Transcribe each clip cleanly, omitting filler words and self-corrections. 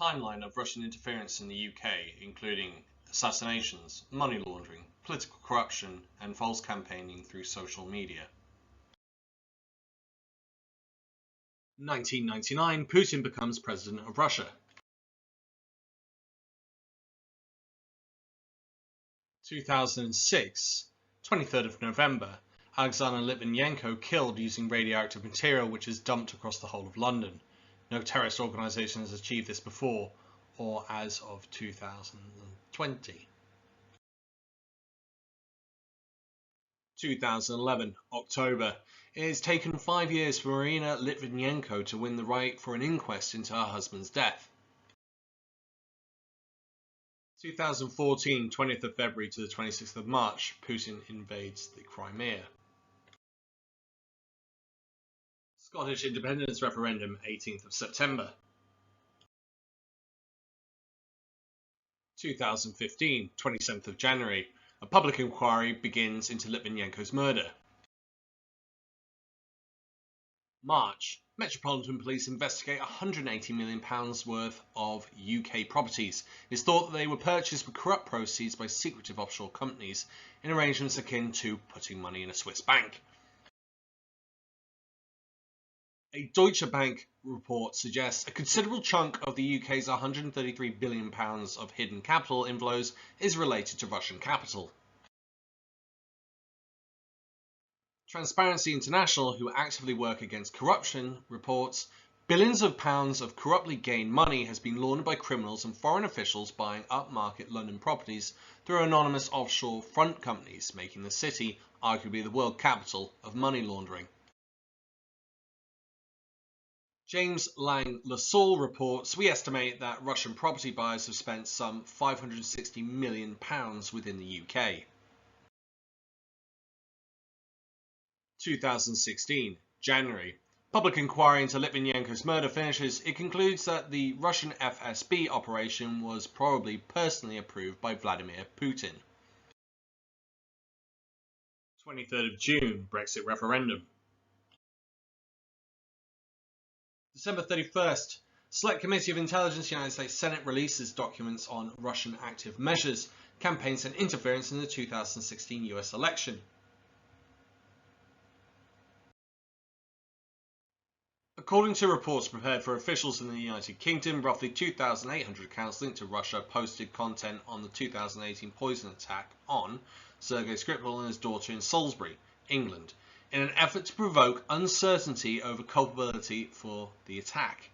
Timeline of Russian interference in the UK, including assassinations, money laundering, political corruption, and false campaigning through social media. 1999, Putin becomes president of Russia. 2006, 23rd of November, Alexander Litvinenko killed using radioactive material which is dumped across the whole of London. No terrorist organisation has achieved this before or as of 2020. 2011, October. It has taken 5 years for Marina Litvinenko to win the right for an inquest into her husband's death. 2014, 20th of February to the 26th of March, Putin invades the Crimea. Scottish independence referendum, 18th of September. 2015, 27th of January, a public inquiry begins into Litvinenko's murder. March, Metropolitan Police investigate £180 million worth of UK properties. It is thought that they were purchased with corrupt proceeds by secretive offshore companies in arrangements akin to putting money in a Swiss bank. A Deutsche Bank report suggests a considerable chunk of the UK's £133 billion of hidden capital inflows is related to Russian capital. Transparency International, who actively work against corruption, reports billions of pounds of corruptly gained money has been laundered by criminals and foreign officials buying upmarket London properties through anonymous offshore front companies, making the city arguably the world capital of money laundering. James Lang LaSalle reports, we estimate that Russian property buyers have spent some £560 million within the UK. 2016, January. Public inquiry into Litvinenko's murder finishes. It concludes that the Russian FSB operation was probably personally approved by Vladimir Putin. 23rd of June, Brexit referendum. December 31st, Select Committee of Intelligence, United States Senate releases documents on Russian active measures, campaigns and interference in the 2016 US election. According to reports prepared for officials in the United Kingdom, roughly 2,800 accounts linked to Russia posted content on the 2018 poison attack on Sergei Skripal and his daughter in Salisbury, England, in an effort to provoke uncertainty over culpability for the attack.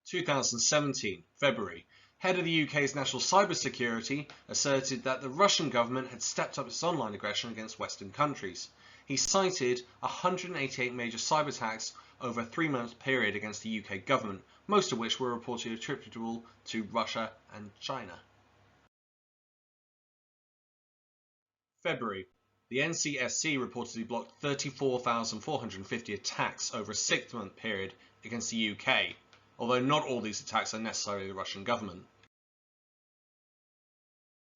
2017, February. Head of the UK's National Cybersecurity asserted that the Russian government had stepped up its online aggression against Western countries. He cited 188 major cyber attacks over a 3-month period against the UK government, most of which were reportedly attributable to Russia and China. February. The NCSC reportedly blocked 34,450 attacks over a 6-month period against the UK, although not all these attacks are necessarily the Russian government.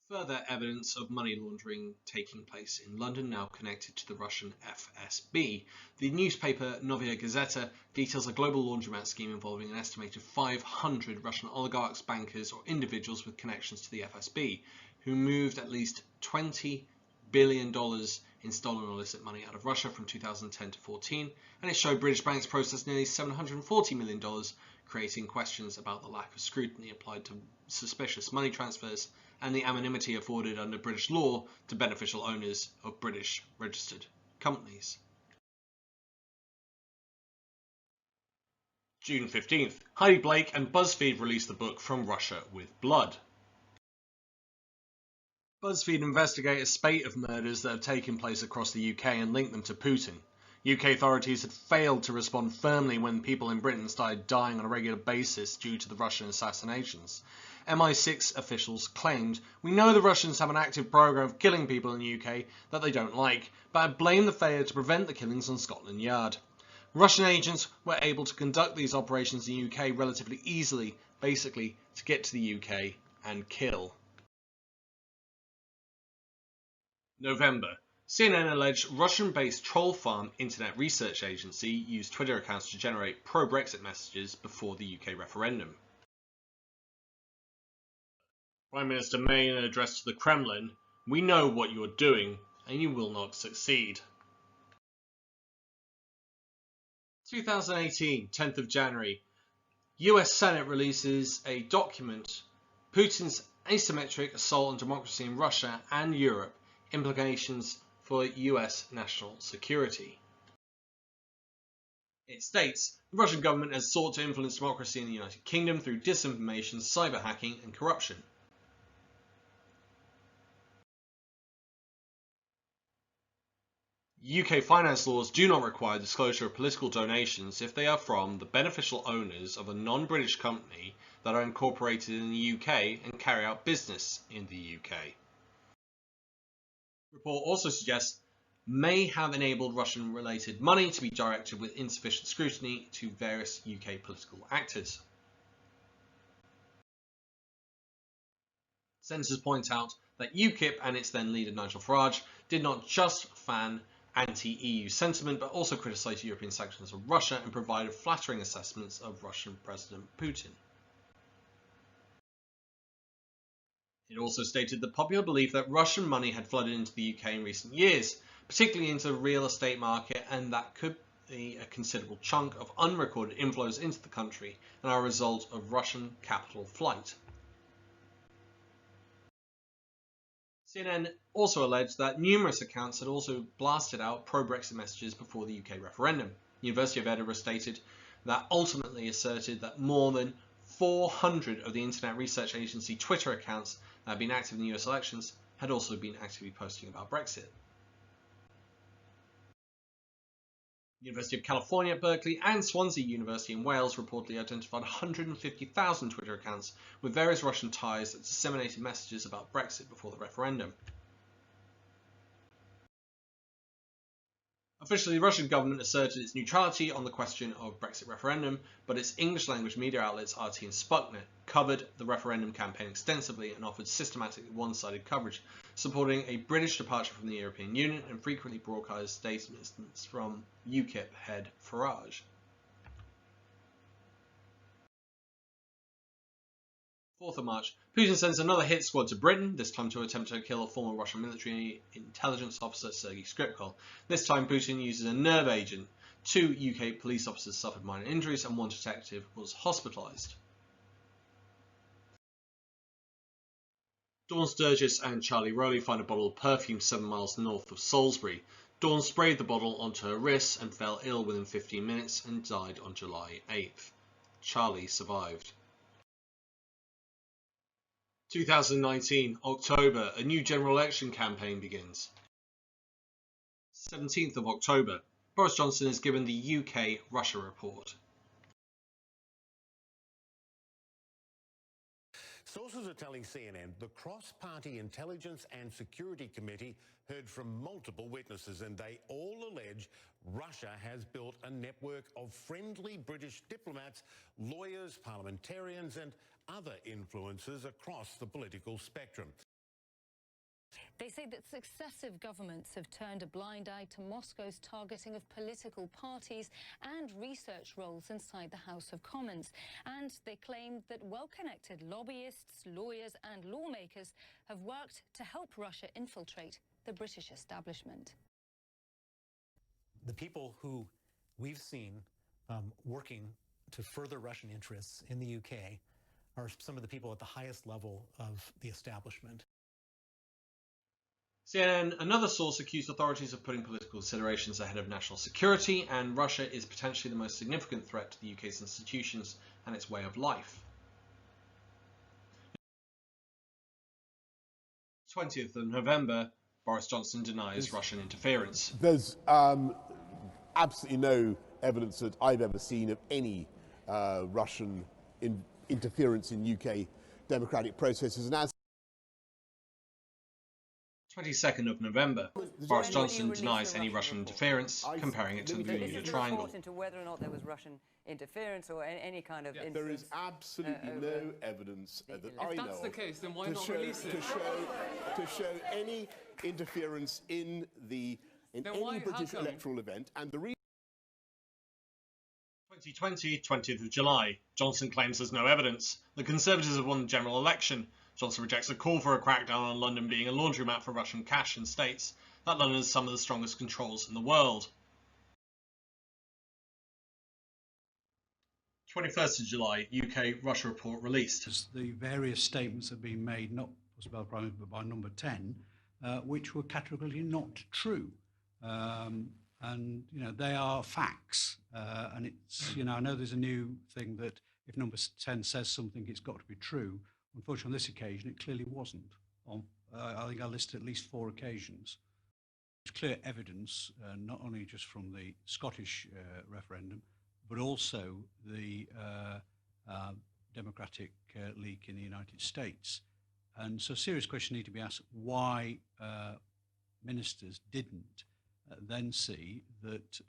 Further evidence of money laundering taking place in London, now connected to the Russian FSB. The newspaper Novaya Gazeta details a global laundromat scheme involving an estimated 500 Russian oligarchs, bankers or individuals with connections to the FSB, who moved at least $20 billion in stolen or illicit money out of Russia from 2010 to 14, and it showed British banks processed nearly $740 million, creating questions about the lack of scrutiny applied to suspicious money transfers and the anonymity afforded under British law to beneficial owners of British registered companies. June 15th, Heidi Blake and BuzzFeed released the book From Russia with Blood. BuzzFeed investigate a spate of murders that have taken place across the UK and link them to Putin. UK authorities had failed to respond firmly when people in Britain started dying on a regular basis due to the Russian assassinations. MI6 officials claimed, we know the Russians have an active program of killing people in the UK that they don't like, but had blamed the failure to prevent the killings on Scotland Yard. Russian agents were able to conduct these operations in the UK relatively easily, basically to get to the UK and kill. November. CNN alleged Russian-based troll farm internet research agency used Twitter accounts to generate pro-Brexit messages before the UK referendum. Prime Minister May, in an address to the Kremlin, "We know what you are doing, and you will not succeed." 2018, 10th of January, US Senate releases a document, Putin's asymmetric assault on democracy in Russia and Europe, implications for US national security. It states, the Russian government has sought to influence democracy in the United Kingdom through disinformation, cyber hacking and corruption. UK finance laws do not require disclosure of political donations if they are from the beneficial owners of a non-British company that are incorporated in the UK and carry out business in the UK. The report also suggests may have enabled Russian-related money to be directed with insufficient scrutiny to various UK political actors. Senators point out that UKIP and its then leader Nigel Farage did not just fan anti-EU sentiment but also criticised European sanctions of Russia and provided flattering assessments of Russian President Putin. It also stated the popular belief that Russian money had flooded into the UK in recent years, particularly into the real estate market, and that could be a considerable chunk of unrecorded inflows into the country and are a result of Russian capital flight. CNN also alleged that numerous accounts had also blasted out pro-Brexit messages before the UK referendum. The University of Edinburgh stated that ultimately asserted that more than 400 of the Internet Research Agency Twitter accounts that had been active in the US elections had also been actively posting about Brexit. The University of California at Berkeley and Swansea University in Wales reportedly identified 150,000 Twitter accounts with various Russian ties that disseminated messages about Brexit before the referendum. Officially, the Russian government asserted its neutrality on the question of Brexit referendum, but its English-language media outlets RT and Sputnik covered the referendum campaign extensively and offered systematically one-sided coverage, supporting a British departure from the European Union and frequently broadcast statements from UKIP head Farage. 4th of March, Putin sends another hit squad to Britain, this time to attempt to kill a former Russian military intelligence officer, Sergei Skripal. This time Putin uses a nerve agent. 2 UK police officers suffered minor injuries and 1 detective was hospitalised. Dawn Sturgis and Charlie Rowley find a bottle of perfume 7 miles north of Salisbury. Dawn sprayed the bottle onto her wrists and fell ill within 15 minutes and died on July 8th. Charlie survived. 2019, October, a new general election campaign begins. 17th of October, Boris Johnson is given the UK Russia report. Sources are telling CNN the Cross-Party Intelligence and Security Committee heard from multiple witnesses, and they all allege Russia has built a network of friendly British diplomats, lawyers, parliamentarians and other influencers across the political spectrum. They say that successive governments have turned a blind eye to Moscow's targeting of political parties and research roles inside the House of Commons. And they claim that well-connected lobbyists, lawyers and lawmakers have worked to help Russia infiltrate the British establishment. The people who we've seen working to further Russian interests in the UK are some of the people at the highest level of the establishment. CNN, another source, accused authorities of putting political considerations ahead of national security, and Russia is potentially the most significant threat to the UK's institutions and its way of life. 20th of November, Boris Johnson denies Russian interference. There's absolutely no evidence that I've ever seen of any Russian interference in UK democratic processes, and as 22nd of November. Boris Johnson denies any Russian interference, comparing it to the Bermuda Triangle. Into whether or not there was Russian interference or any kind of influence. There is absolutely no evidence that I know If that's the case, then why not show, release it? to show any interference in any British electoral event, and the reason. 2020, 20th of July. Johnson claims there's no evidence. The Conservatives have won the general election. Johnson rejects a call for a crackdown on London being a laundromat for Russian cash and states that London has some of the strongest controls in the world. 21st of July, UK Russia report released. The various statements have been made, not by Prime Minister, but by Number 10, which were categorically not true. And, they are facts. And it's, I know there's a new thing that if Number 10 says something, it's got to be true. Unfortunately, on this occasion, it clearly wasn't. I think I listed at least 4 occasions. There's clear evidence, not only just from the Scottish referendum, but also the Democratic leak in the United States. And so serious questions need to be asked why ministers didn't then see that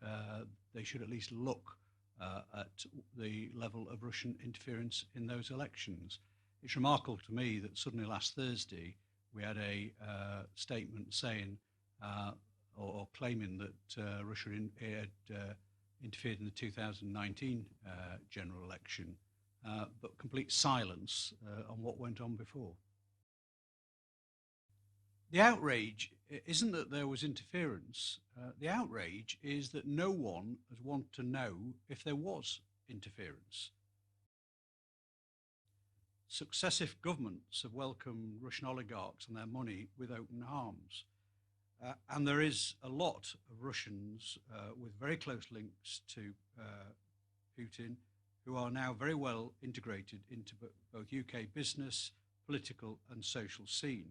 they should at least look at the level of Russian interference in those elections. It's remarkable to me that suddenly last Thursday we had a statement saying or claiming that Russia had interfered in the 2019 general election, but complete silence on what went on before. The outrage isn't that there was interference. The outrage is that no one has wanted to know if there was interference. Successive governments have welcomed Russian oligarchs and their money with open arms. And there is a lot of Russians with very close links to Putin who are now very well integrated into both UK business, political and social scene,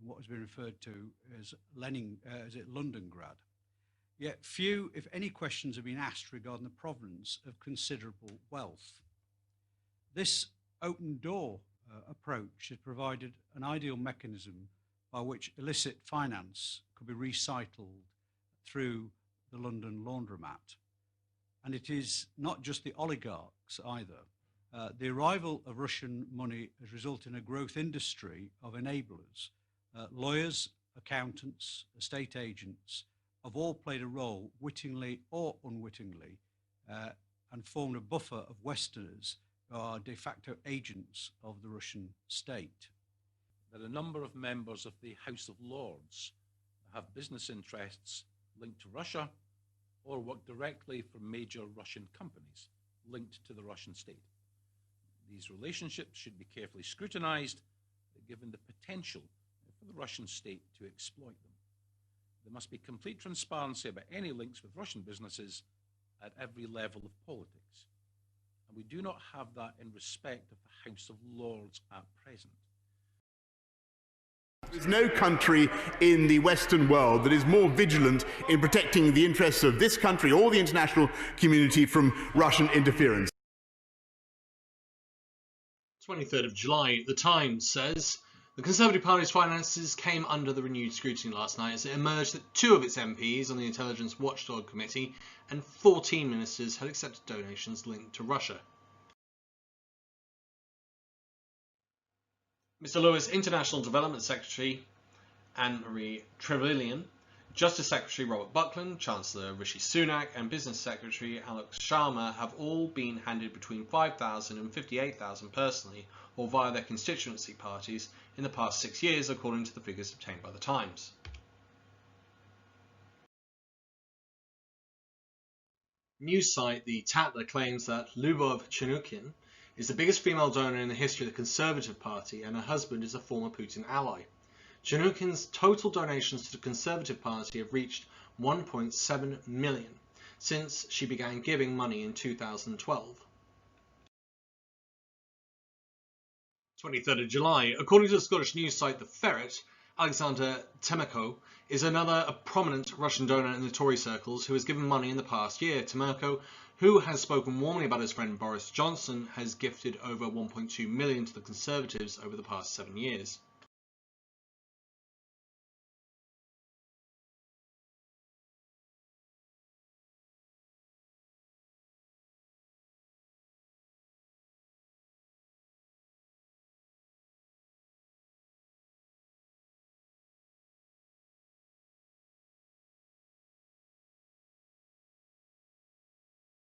in what has been referred to as Londongrad. Yet few, if any, questions have been asked regarding the provenance of considerable wealth. This open door approach has provided an ideal mechanism by which illicit finance could be recycled through the London laundromat. And it is not just the oligarchs either. The arrival of Russian money has resulted in a growth industry of enablers. Lawyers, accountants, estate agents have all played a role, wittingly or unwittingly, and formed a buffer of Westerners who are de facto agents of the Russian state. There are a number of members of the House of Lords that have business interests linked to Russia or work directly for major Russian companies linked to the Russian state. These relationships should be carefully scrutinised, given the potential for the Russian state to exploit them. There must be complete transparency about any links with Russian businesses at every level of politics. And we do not have that in respect of the House of Lords at present. There is no country in the Western world that is more vigilant in protecting the interests of this country or the international community from Russian interference. 23rd of July, The Times says, the Conservative Party's finances came under the renewed scrutiny last night as it emerged that 2 of its MPs on the Intelligence Watchdog Committee and 14 ministers had accepted donations linked to Russia. Mr Lewis, International Development Secretary Anne-Marie Trevelyan, Justice Secretary Robert Buckland, Chancellor Rishi Sunak and Business Secretary Alex Sharma have all been handed between $5,000 and $58,000 personally or via their constituency parties in the past 6 years, according to the figures obtained by The Times. News site The Tatler claims that Lyubov Chernukhin is the biggest female donor in the history of the Conservative Party and her husband is a former Putin ally. Chernukhin's total donations to the Conservative Party have reached 1.7 million since she began giving money in 2012. 23rd of July. According to the Scottish news site The Ferret, Alexander Temerko is another prominent Russian donor in the Tory circles who has given money in the past year. Temerko, who has spoken warmly about his friend Boris Johnson, has gifted over 1.2 million to the Conservatives over the past 7 years.